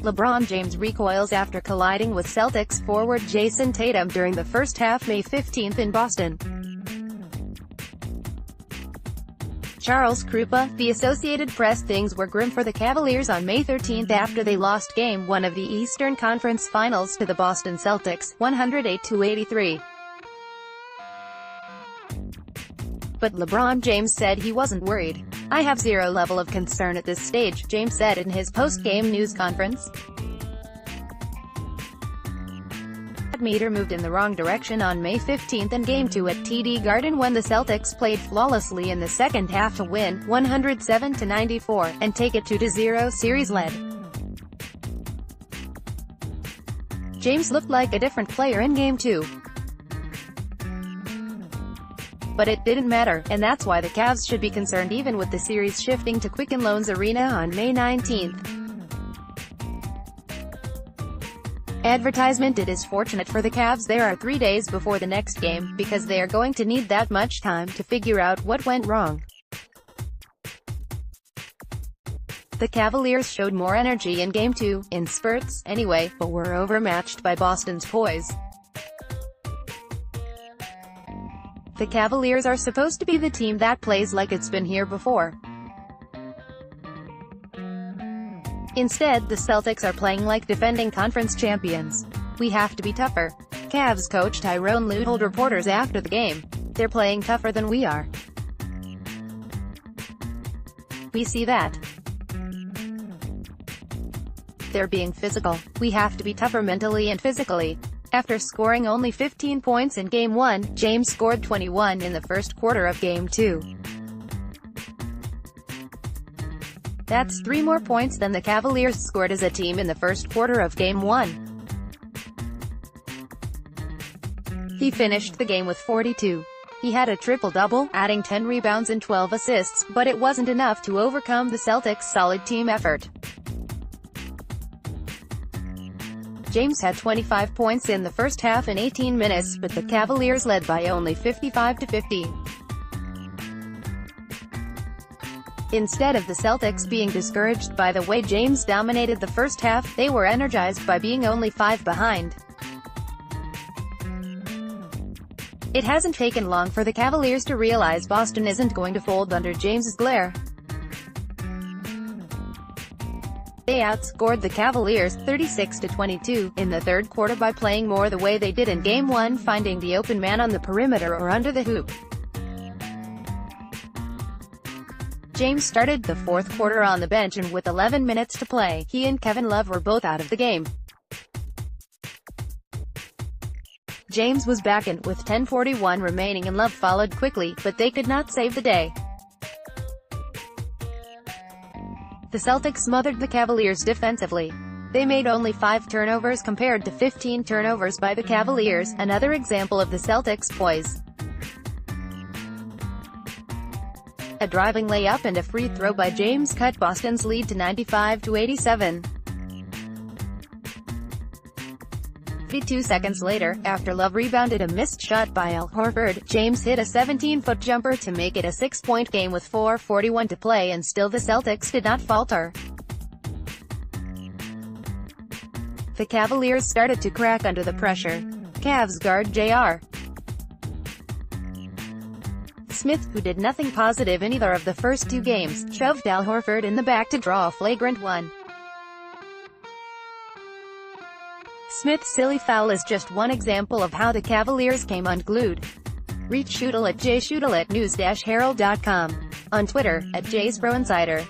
LeBron James recoils after colliding with Celtics forward Jayson Tatum during the first half May 15 in Boston. Charles Krupa, the Associated Press. Things were grim for the Cavaliers on May 13 after they lost Game 1 of the Eastern Conference Finals to the Boston Celtics, 108-83. But LeBron James said he wasn't worried. "I have zero level of concern at this stage," James said in his post-game news conference. That meter moved in the wrong direction on May 15 in Game 2 at TD Garden when the Celtics played flawlessly in the second half to win, 107-94, and take a 2-0 series lead. James looked like a different player in Game 2. But it didn't matter, and that's why the Cavs should be concerned even with the series shifting to Quicken Loans Arena on May 19. Advertisement. It is fortunate for the Cavs there are 3 days before the next game, because they are going to need that much time to figure out what went wrong. The Cavaliers showed more energy in Game 2, in spurts, anyway, but were overmatched by Boston's poise. The Cavaliers are supposed to be the team that plays like it's been here before. Instead, the Celtics are playing like defending conference champions. "We have to be tougher," Cavs coach Tyrone Lue told reporters after the game. "They're playing tougher than we are. We see that. They're being physical. We have to be tougher mentally and physically." After scoring only 15 points in Game 1, James scored 21 in the first quarter of Game 2. That's 3 more points than the Cavaliers scored as a team in the first quarter of Game 1. He finished the game with 42. He had a triple-double, adding 10 rebounds and 12 assists, but it wasn't enough to overcome the Celtics' solid team effort. James had 25 points in the first half in 18 minutes, but the Cavaliers led by only 55-50. Instead of the Celtics being discouraged by the way James dominated the first half, they were energized by being only 5 behind. It hasn't taken long for the Cavaliers to realize Boston isn't going to fold under James's glare. They outscored the Cavaliers 36-22 in the third quarter by playing more the way they did in Game 1, finding the open man on the perimeter or under the hoop. James started the fourth quarter on the bench, and with 11 minutes to play, he and Kevin Love were both out of the game. James was back in, with 10:41 remaining, and Love followed quickly, but they could not save the day. The Celtics smothered the Cavaliers defensively. They made only 5 turnovers compared to 15 turnovers by the Cavaliers, another example of the Celtics' poise. A driving layup and a free throw by James cut Boston's lead to 95-87. 52 seconds later, after Love rebounded a missed shot by Al Horford, James hit a 17-foot jumper to make it a 6-point game with 4:41 to play, and still the Celtics did not falter. The Cavaliers started to crack under the pressure. Cavs guard J.R. Smith, who did nothing positive in either of the first 2 games, shoved Al Horford in the back to draw a flagrant 1. Smith's silly foul is just one example of how the Cavaliers came unglued. Reach Schudel at jschudel@news-herald.com. On Twitter, @JaySproInsider.